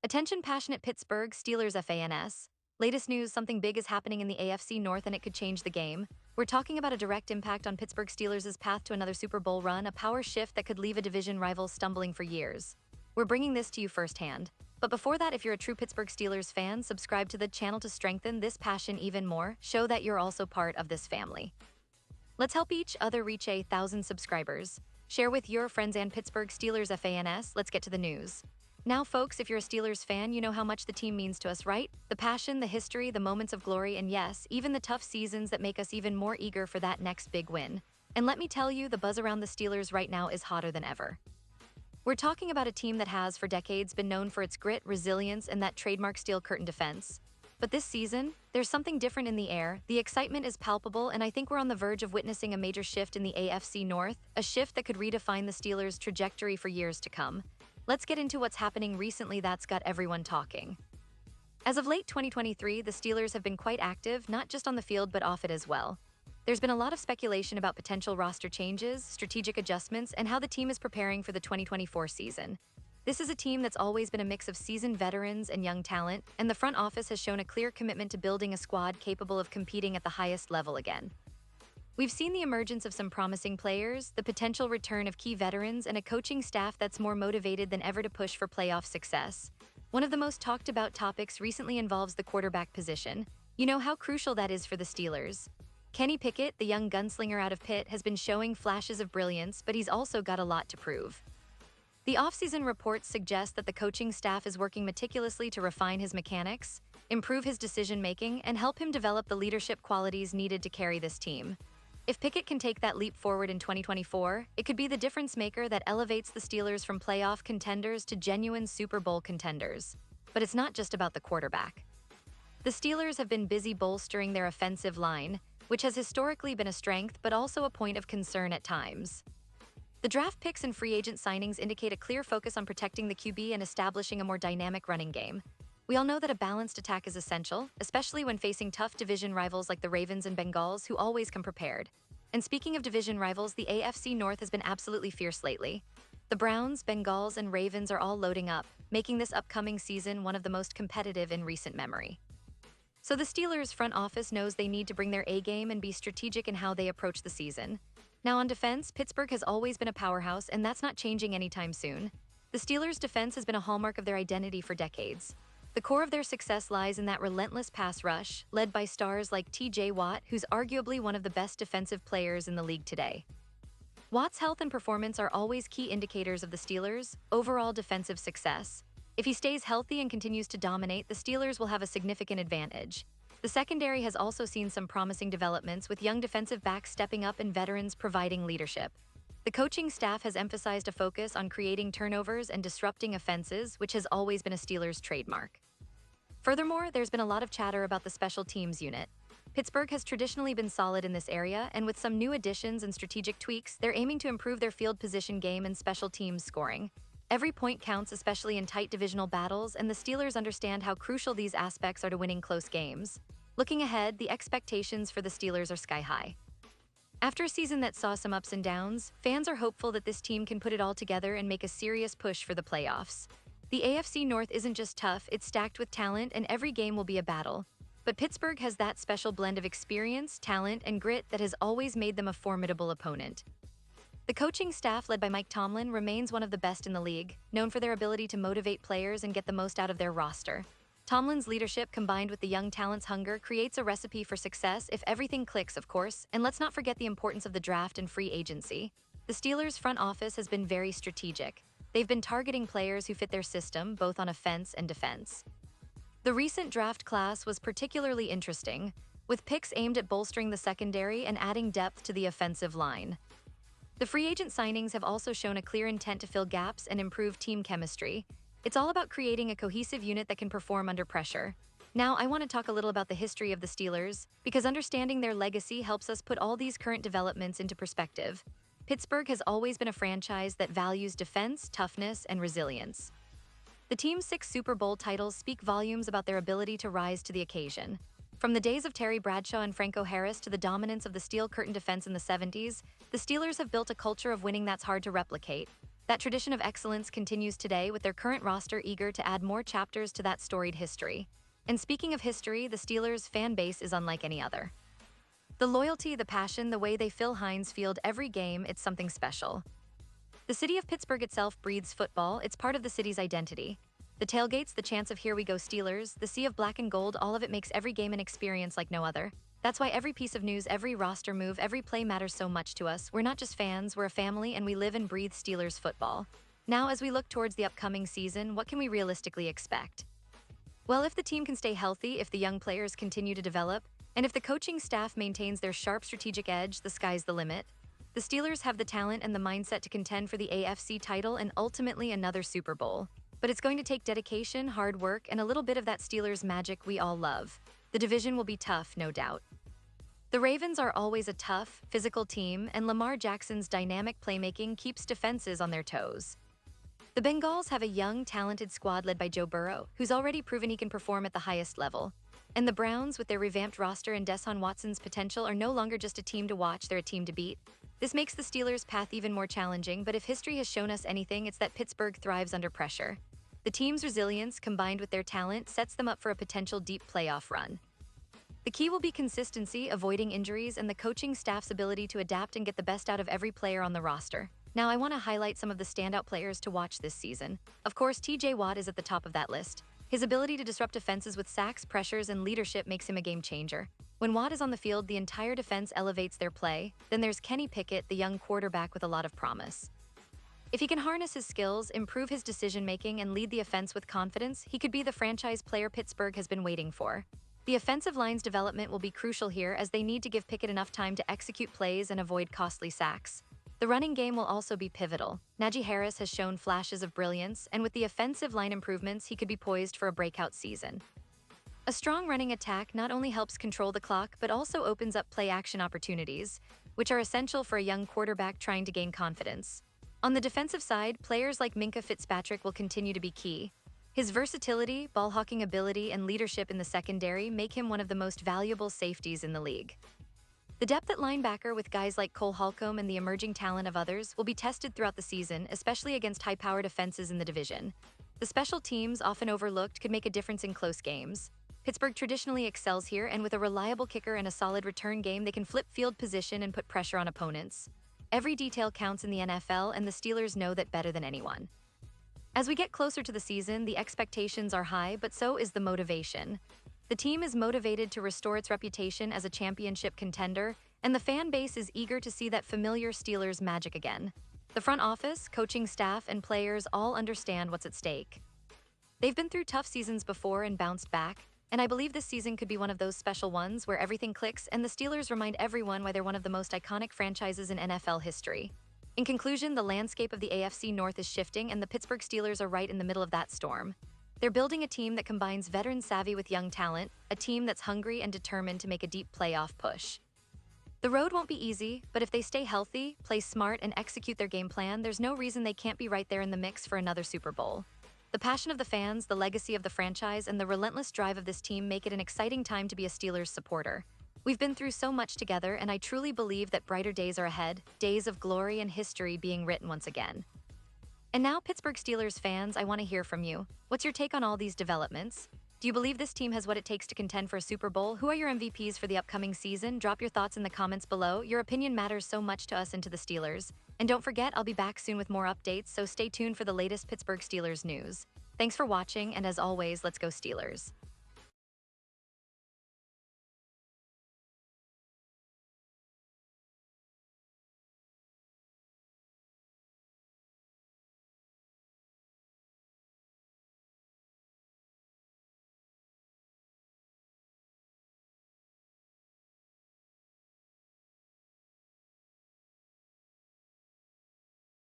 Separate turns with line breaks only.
Attention passionate Pittsburgh Steelers fans. Latest news, something big is happening in the AFC North and it could change the game. We're talking about a direct impact on Pittsburgh Steelers' path to another Super Bowl run, a power shift that could leave a division rival stumbling for years. We're bringing this to you firsthand. But before that, if you're a true Pittsburgh Steelers fan, subscribe to the channel to strengthen this passion even more. Show that you're also part of this family. Let's help each other reach 1,000 subscribers. Share with your friends and Pittsburgh Steelers fans. Let's get to the news. Now, folks, if you're a Steelers fan, you know how much the team means to us, right? The passion, the history, the moments of glory, and yes, even the tough seasons that make us even more eager for that next big win. And let me tell you, the buzz around the Steelers right now is hotter than ever. We're talking about a team that has, for decades, been known for its grit, resilience, and that trademark steel curtain defense. But this season, there's something different in the air. The excitement is palpable, and I think we're on the verge of witnessing a major shift in the AFC North, a shift that could redefine the Steelers' trajectory for years to come. Let's get into what's happening recently that's got everyone talking. As of late 2023, the Steelers have been quite active, not just on the field but off it as well. There's been a lot of speculation about potential roster changes, strategic adjustments, and how the team is preparing for the 2024 season. This is a team that's always been a mix of seasoned veterans and young talent, and the front office has shown a clear commitment to building a squad capable of competing at the highest level again. We've seen the emergence of some promising players, the potential return of key veterans, and a coaching staff that's more motivated than ever to push for playoff success. One of the most talked about topics recently involves the quarterback position. You know how crucial that is for the Steelers. Kenny Pickett, the young gunslinger out of Pitt, has been showing flashes of brilliance, but he's also got a lot to prove. The offseason reports suggest that the coaching staff is working meticulously to refine his mechanics, improve his decision-making, and help him develop the leadership qualities needed to carry this team. If Pickett can take that leap forward in 2024, it could be the difference maker that elevates the Steelers from playoff contenders to genuine Super Bowl contenders. But it's not just about the quarterback. The Steelers have been busy bolstering their offensive line, which has historically been a strength but also a point of concern at times. The draft picks and free agent signings indicate a clear focus on protecting the QB and establishing a more dynamic running game. We all know that a balanced attack is essential, especially when facing tough division rivals like the Ravens and Bengals, who always come prepared. And speaking of division rivals, the AFC North has been absolutely fierce lately. The Browns, Bengals, and Ravens are all loading up, making this upcoming season one of the most competitive in recent memory. So the Steelers' front office knows they need to bring their A-game and be strategic in how they approach the season. Now on defense, Pittsburgh has always been a powerhouse, and that's not changing anytime soon. The Steelers' defense has been a hallmark of their identity for decades. The core of their success lies in that relentless pass rush, led by stars like T.J. Watt, who's arguably one of the best defensive players in the league today. Watt's health and performance are always key indicators of the Steelers' overall defensive success. If he stays healthy and continues to dominate, the Steelers will have a significant advantage. The secondary has also seen some promising developments, with young defensive backs stepping up and veterans providing leadership. The coaching staff has emphasized a focus on creating turnovers and disrupting offenses, which has always been a Steelers' trademark. Furthermore, there's been a lot of chatter about the special teams unit. Pittsburgh has traditionally been solid in this area, and with some new additions and strategic tweaks, they're aiming to improve their field position game and special teams scoring. Every point counts, especially in tight divisional battles, and the Steelers understand how crucial these aspects are to winning close games. Looking ahead, the expectations for the Steelers are sky high. After a season that saw some ups and downs, fans are hopeful that this team can put it all together and make a serious push for the playoffs. The AFC North isn't just tough, it's stacked with talent, and every game will be a battle. But Pittsburgh has that special blend of experience, talent, and grit that has always made them a formidable opponent. The coaching staff, led by Mike Tomlin, remains one of the best in the league, known for their ability to motivate players and get the most out of their roster. Tomlin's leadership, combined with the young talent's hunger, creates a recipe for success if everything clicks, of course, and let's not forget the importance of the draft and free agency. The Steelers' front office has been very strategic. They've been targeting players who fit their system, both on offense and defense. The recent draft class was particularly interesting, with picks aimed at bolstering the secondary and adding depth to the offensive line. The free agent signings have also shown a clear intent to fill gaps and improve team chemistry. It's all about creating a cohesive unit that can perform under pressure. Now, I want to talk a little about the history of the Steelers, because understanding their legacy helps us put all these current developments into perspective. Pittsburgh has always been a franchise that values defense, toughness, and resilience. The team's 6 Super Bowl titles speak volumes about their ability to rise to the occasion. From the days of Terry Bradshaw and Franco Harris to the dominance of the steel curtain defense in the 70s, the Steelers have built a culture of winning that's hard to replicate. That tradition of excellence continues today with their current roster eager to add more chapters to that storied history. And speaking of history, the Steelers' fan base is unlike any other. The loyalty, the passion, the way they fill Heinz Field every game, it's something special. The city of Pittsburgh itself breathes football, it's part of the city's identity. The tailgates, the chants of "Here we go Steelers," the sea of black and gold, all of it makes every game an experience like no other. That's why every piece of news, every roster move, every play matters so much to us. We're not just fans, we're a family, and we live and breathe Steelers football. Now, as we look towards the upcoming season, what can we realistically expect? Well, if the team can stay healthy, if the young players continue to develop, and if the coaching staff maintains their sharp strategic edge, the sky's the limit. The Steelers have the talent and the mindset to contend for the AFC title and ultimately another Super Bowl. But it's going to take dedication, hard work, and a little bit of that Steelers magic we all love. The division will be tough, no doubt. The Ravens are always a tough, physical team, and Lamar Jackson's dynamic playmaking keeps defenses on their toes. The Bengals have a young, talented squad led by Joe Burrow, who's already proven he can perform at the highest level. And the Browns, with their revamped roster and Deshaun Watson's potential, are no longer just a team to watch, they're a team to beat. This makes the Steelers' path even more challenging, but if history has shown us anything, it's that Pittsburgh thrives under pressure. The team's resilience, combined with their talent, sets them up for a potential deep playoff run. The key will be consistency, avoiding injuries, and the coaching staff's ability to adapt and get the best out of every player on the roster. Now, I want to highlight some of the standout players to watch this season. Of course, TJ Watt is at the top of that list. His ability to disrupt defenses with sacks, pressures, and leadership makes him a game changer. When Watt is on the field, the entire defense elevates their play. Then there's Kenny Pickett, the young quarterback with a lot of promise. If he can harness his skills, improve his decision-making, and lead the offense with confidence, he could be the franchise player Pittsburgh has been waiting for. The offensive line's development will be crucial here as they need to give Pickett enough time to execute plays and avoid costly sacks. The running game will also be pivotal. Najee Harris has shown flashes of brilliance, and with the offensive line improvements, he could be poised for a breakout season. A strong running attack not only helps control the clock, but also opens up play-action opportunities, which are essential for a young quarterback trying to gain confidence. On the defensive side, players like Minkah Fitzpatrick will continue to be key. His versatility, ball-hawking ability, and leadership in the secondary make him one of the most valuable safeties in the league. The depth at linebacker with guys like Cole Holcomb and the emerging talent of others will be tested throughout the season, especially against high-powered offenses in the division. The special teams, often overlooked, could make a difference in close games. Pittsburgh traditionally excels here, and with a reliable kicker and a solid return game, they can flip field position and put pressure on opponents. Every detail counts in the NFL, and the Steelers know that better than anyone. As we get closer to the season, the expectations are high, but so is the motivation. The team is motivated to restore its reputation as a championship contender, and the fan base is eager to see that familiar Steelers magic again. The front office, coaching staff, and players all understand what's at stake. They've been through tough seasons before and bounced back, and I believe this season could be one of those special ones where everything clicks and the Steelers remind everyone why they're one of the most iconic franchises in NFL history. In conclusion, the landscape of the AFC North is shifting, and the Pittsburgh Steelers are right in the middle of that storm. They're building a team that combines veteran savvy with young talent, a team that's hungry and determined to make a deep playoff push. The road won't be easy, but if they stay healthy, play smart, and execute their game plan, there's no reason they can't be right there in the mix for another Super Bowl. The passion of the fans, the legacy of the franchise, and the relentless drive of this team make it an exciting time to be a Steelers supporter. We've been through so much together, and I truly believe that brighter days are ahead, days of glory and history being written once again. And now, Pittsburgh Steelers fans, I want to hear from you. What's your take on all these developments? Do you believe this team has what it takes to contend for a Super Bowl? Who are your MVPs for the upcoming season? Drop your thoughts in the comments below. Your opinion matters so much to us and to the Steelers. And don't forget, I'll be back soon with more updates, so stay tuned for the latest Pittsburgh Steelers news. Thanks for watching, and as always, let's go Steelers.